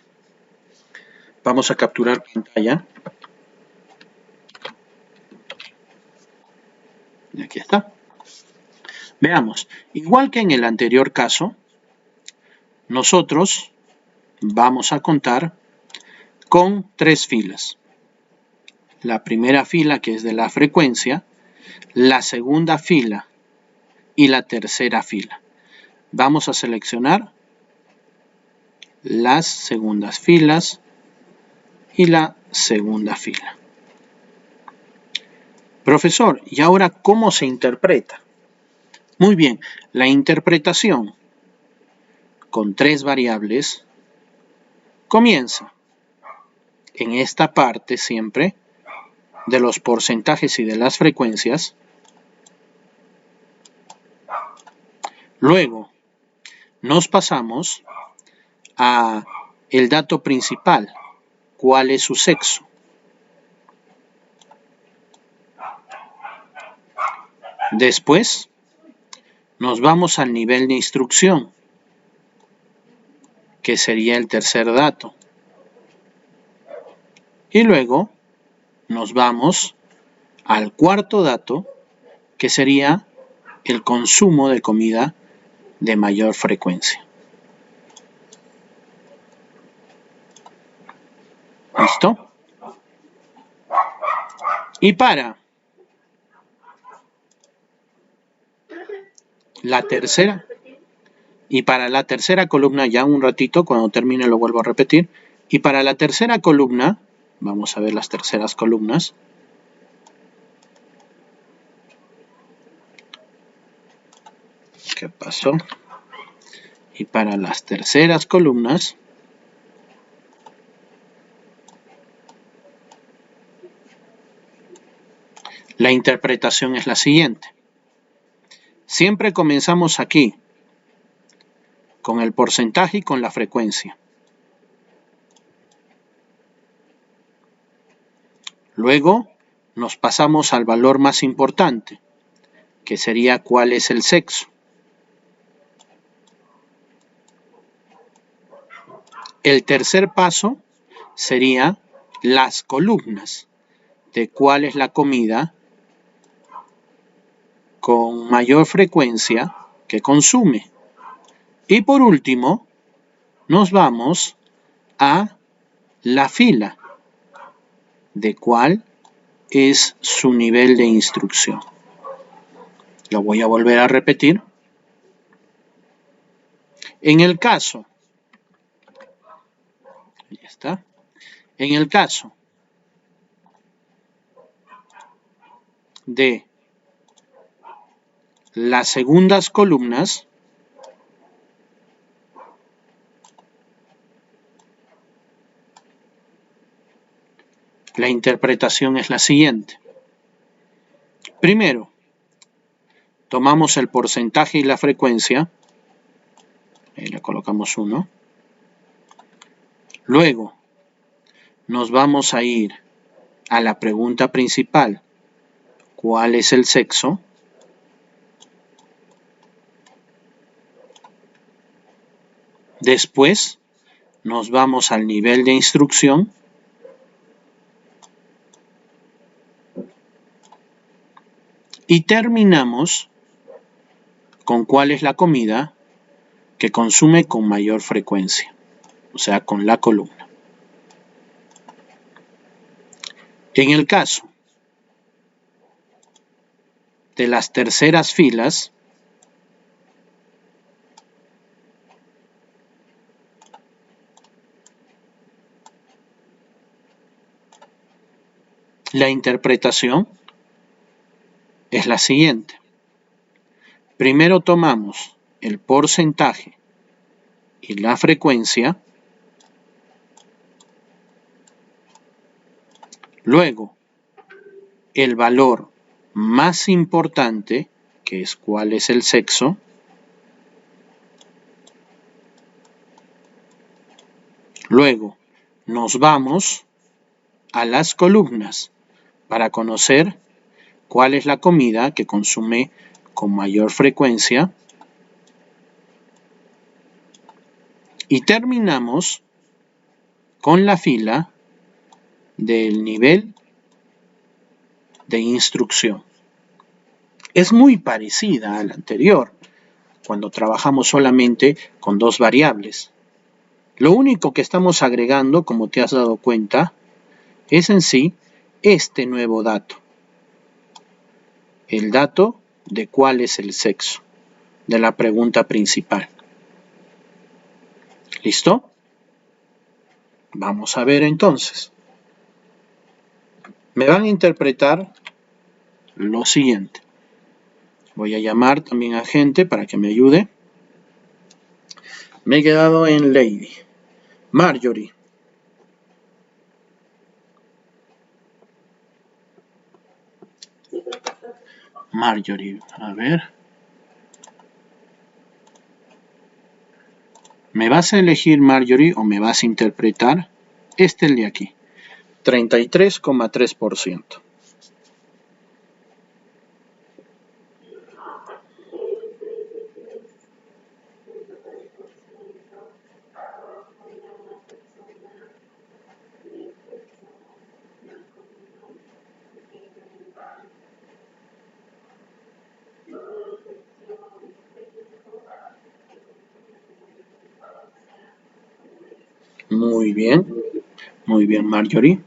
Vamos a capturar pantalla. Y aquí está. Veamos, igual que en el anterior caso, nosotros vamos a contar con 3 filas. La primera fila, que es de la frecuencia, la segunda fila y la tercera fila. Vamos a seleccionar las segundas filas y la segunda fila. Profesor, ¿y ahora cómo se interpreta? Muy bien, la interpretación con 3 variables comienza en esta parte siempre de los porcentajes y de las frecuencias. Luego nos pasamos a el dato principal, cuál es su sexo. Después nos vamos al nivel de instrucción, que sería el tercer dato. Y luego nos vamos al cuarto dato, que sería el consumo de comida de mayor frecuencia. ¿Listo? Y para la tercera columna, ya un ratito, cuando termine lo vuelvo a repetir. Y para la tercera columna, vamos a ver las terceras columnas. ¿Qué pasó? Y para las terceras columnas, la interpretación es la siguiente. Siempre comenzamos aquí, con el porcentaje y con la frecuencia. Luego nos pasamos al valor más importante, que sería cuál es el sexo. El tercer paso sería las columnas, de cuál es la comida con mayor frecuencia que consume. Y por último, nos vamos a la fila, de cuál es su nivel de instrucción. Lo voy a volver a repetir. En el caso, ya está. En el caso de las segundas columnas, la interpretación es la siguiente. Primero, tomamos el porcentaje y la frecuencia. Ahí le colocamos 1. Luego, nos vamos a ir a la pregunta principal. ¿Cuál es el sexo? Después, nos vamos al nivel de instrucción. Y terminamos con cuál es la comida que consume con mayor frecuencia, o sea, con la columna. En el caso de las terceras filas, la interpretación es la siguiente. Primero tomamos el porcentaje y la frecuencia. Luego, el valor más importante, que es cuál es el sexo. Luego, nos vamos a las columnas para conocer cuál es la comida que consume con mayor frecuencia. Y terminamos con la fila del nivel de instrucción. Es muy parecida a la anterior, cuando trabajamos solamente con dos variables. Lo único que estamos agregando, como te has dado cuenta, es en sí este nuevo dato. El dato de cuál es el sexo, de la pregunta principal. ¿Listo? Vamos a ver entonces. Me van a interpretar lo siguiente. Voy a llamar también a gente para que me ayude. Me he quedado en Lady. Marjorie. Marjorie, a ver. ¿Me vas a elegir Marjorie o me vas a interpretar? Este es el de aquí. 33,3%. Muy bien Marjorie.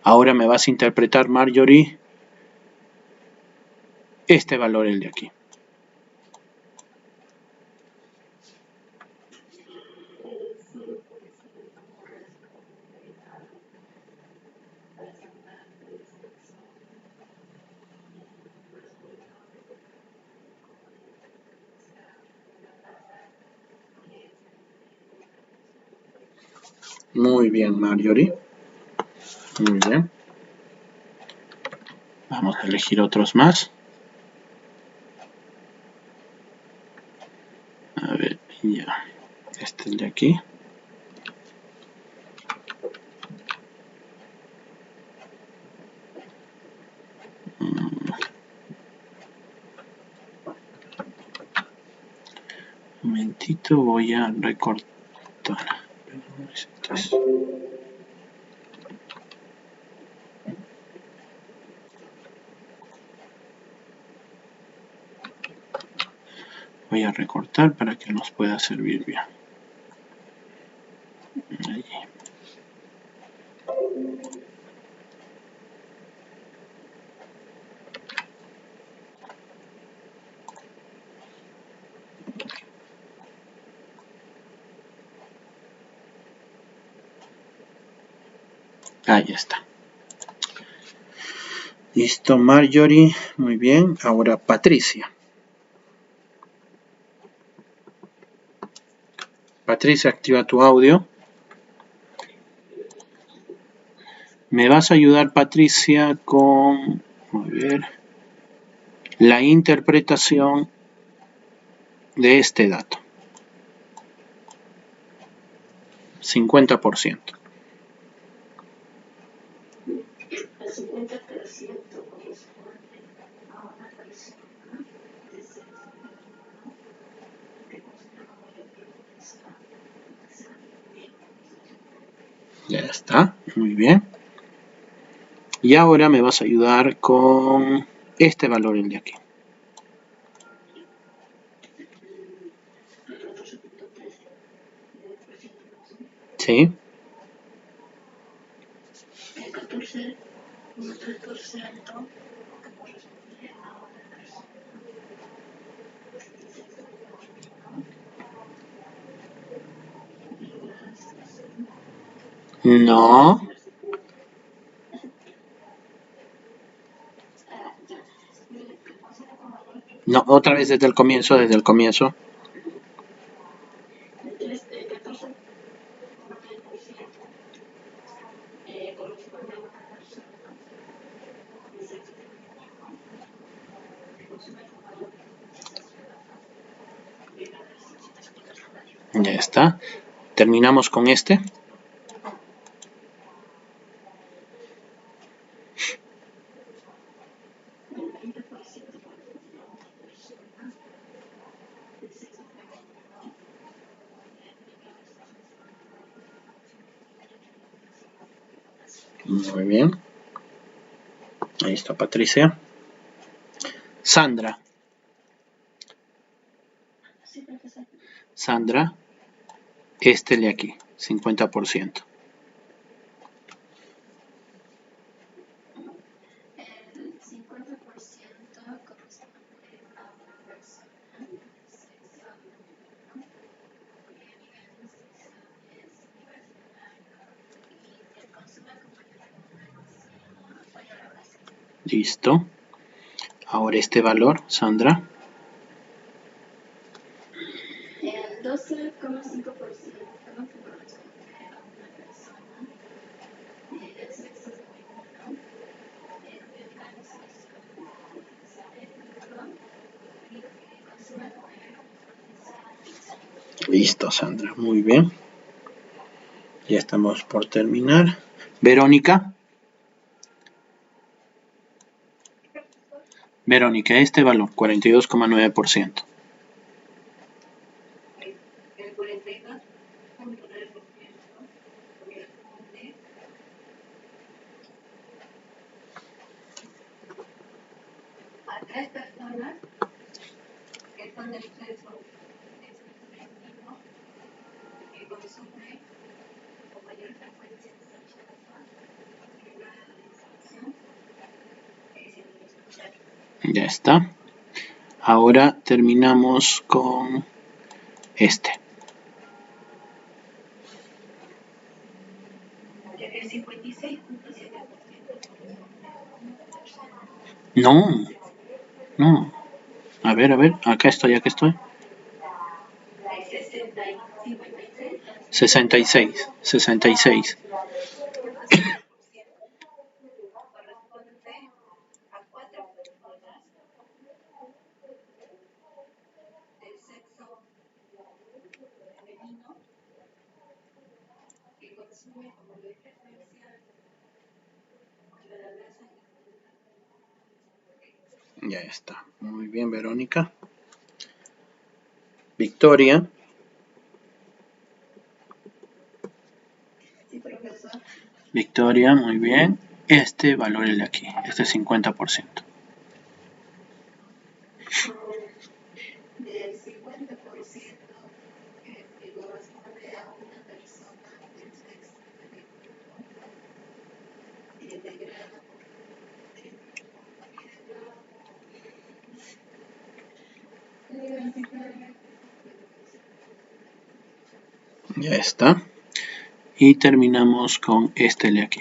Ahora me vas a interpretar, Marjorie, este valor, el de aquí. Muy bien, Marjorie. Muy bien. Vamos a elegir otros más. A ver, ya. Este es el de aquí. Un momentito, voy a recortar. Voy a recortar para que nos pueda servir bien. Ahí. Ahí está. Listo, Marjorie. Muy bien. Ahora Patricia. Patricia, activa tu audio. Me vas a ayudar, Patricia, con... A ver... la interpretación de este dato. 50%. El 50% corresponde a una persona de sexo femenino que considera como objetivo sexual. Ya está, muy bien. Y ahora me vas a ayudar con este valor, el de aquí. Sí. El 14,3% que corresponde a una persona de sexo femenino. No. No, otra vez desde el comienzo, El 14,9% corresponde a una persona de sexo femenino que consume como valor sexual. Ya está. Terminamos con este. El 20% corresponde a una persona de sexo femenino. Muy bien. Ahí está Patricia. Sandra. Sí, profesor. Sandra, este de aquí, 50%. El 50% corresponde a una persona de sexo femenino cuyo nivel de sexo es universitario y que consume como frecuencia apoyo a la oración. Listo. Ahora este valor, Sandra. El 12,5% que corresponde a una persona de sexo femenino cuyo nivel de sexo es étnico y que consume como frecuencia pizza. Listo, Sandra. Muy bien. Ya estamos por terminar. Verónica. Verónica, este valor, 42,9%. El 42,9% corresponde a 3 personas que son del sexo femenino que consumen con mayor frecuencia sexual que una distinción Ya está. Ahora terminamos con este. el 56,7% corresponde a una persona. No, no. A ver, acá estoy. 66. Corresponde a 4 personas del sexo femenino que consumen como de frecuencia la grasa. Ya está. Muy bien, Verónica. Victoria. Sí, profesor. Victoria, muy bien. Este valor el de aquí, este 50%. Del 50% que corresponde a una persona del sexo femenino integrada por Ya está. Y terminamos con este de aquí.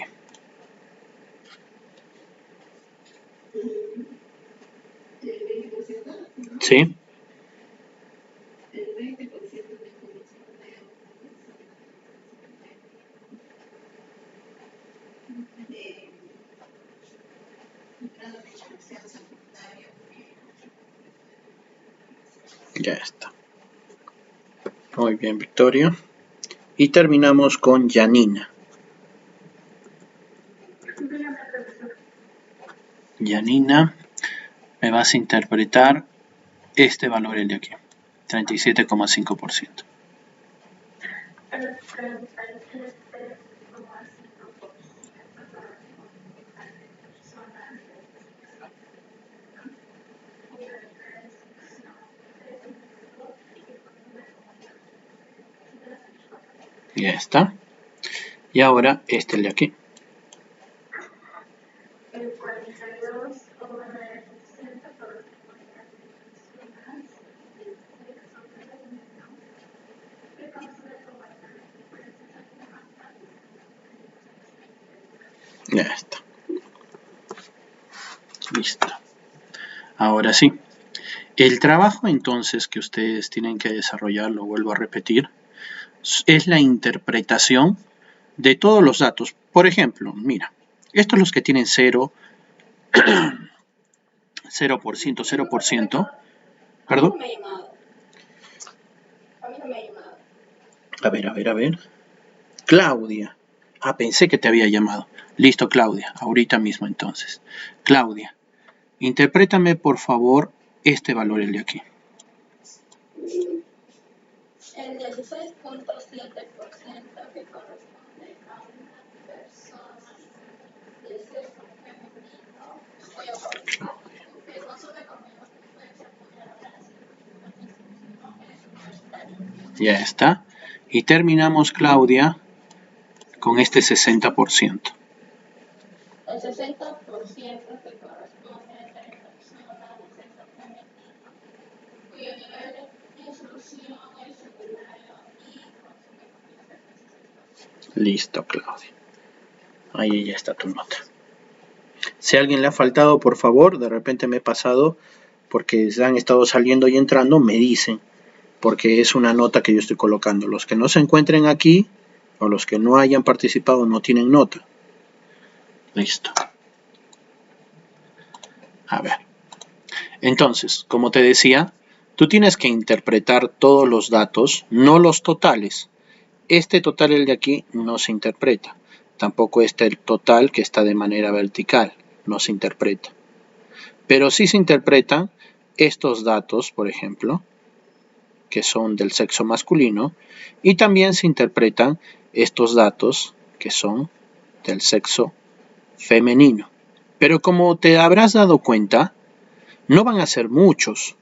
¿Sí? El 20% que corresponde a una persona de grado de educación secundario Ya está. Muy bien, Victoria. Y terminamos con Janina. Janina, me vas a interpretar este valor, el de aquí, 37,5%. Ya está. Y ahora este, el de aquí. Ya está. Listo. Ahora sí. El trabajo entonces que ustedes tienen que desarrollar, lo vuelvo a repetir, es la interpretación de todos los datos. Por ejemplo, mira, estos los que tienen 0, 0%, 0%. ¿Perdón? A ver. Claudia. Ah, pensé que te había llamado. Listo, Claudia. Ahorita mismo entonces. Claudia, interprétame por favor este valor, el de aquí. El 16.7% que corresponde a una persona de sexo femenino, que consume con menos frecuencia puede hablar así. Ya está. Y terminamos, Claudia, con este 60%. El 60% que corresponde a la persona de sexo femenino, cuyo nivel de instrucción es secundario y consume con menos frecuencia. Listo, Claudia. Ahí ya está tu nota. Si a alguien le ha faltado, por favor, de repente me he pasado porque se han estado saliendo y entrando, me dicen, porque es una nota que yo estoy colocando. Los que no se encuentren aquí o los que no hayan participado no tienen nota. Listo. A ver. Entonces, como te decía, tú tienes que interpretar todos los datos, no los totales. Este total, el de aquí, no se interpreta. Tampoco este el total que está de manera vertical, no se interpreta. Pero sí se interpretan estos datos, por ejemplo, que son del sexo masculino, y también se interpretan estos datos que son del sexo femenino. Pero como te habrás dado cuenta, no van a ser muchos,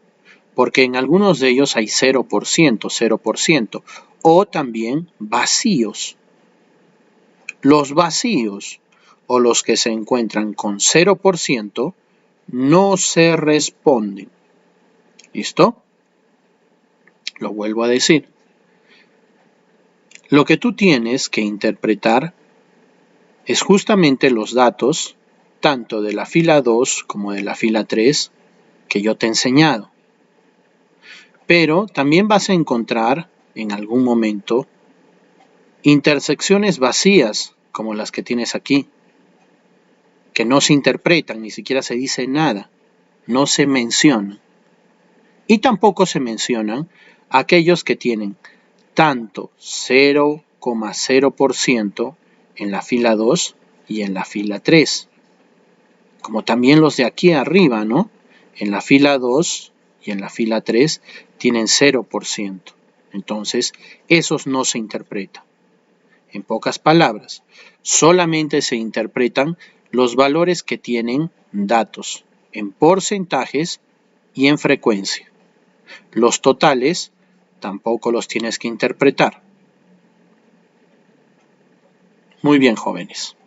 porque en algunos de ellos hay 0%, 0%, o también vacíos. Los vacíos o los que se encuentran con 0% no se responden. ¿Listo? Lo vuelvo a decir. Lo que tú tienes que interpretar es justamente los datos, tanto de la fila 2 como de la fila 3, que yo te he enseñado. Pero también vas a encontrar en algún momento intersecciones vacías, como las que tienes aquí, que no se interpretan, ni siquiera se dice nada, no se mencionan. Y tampoco se mencionan aquellos que tienen tanto 0,0% en la fila 2 y en la fila 3, como también los de aquí arriba, ¿no? En la fila 2 y en la fila 3 tienen 0%. Entonces, esos no se interpretan. En pocas palabras, solamente se interpretan los valores que tienen datos en porcentajes y en frecuencia. Los totales tampoco los tienes que interpretar. Muy bien, jóvenes.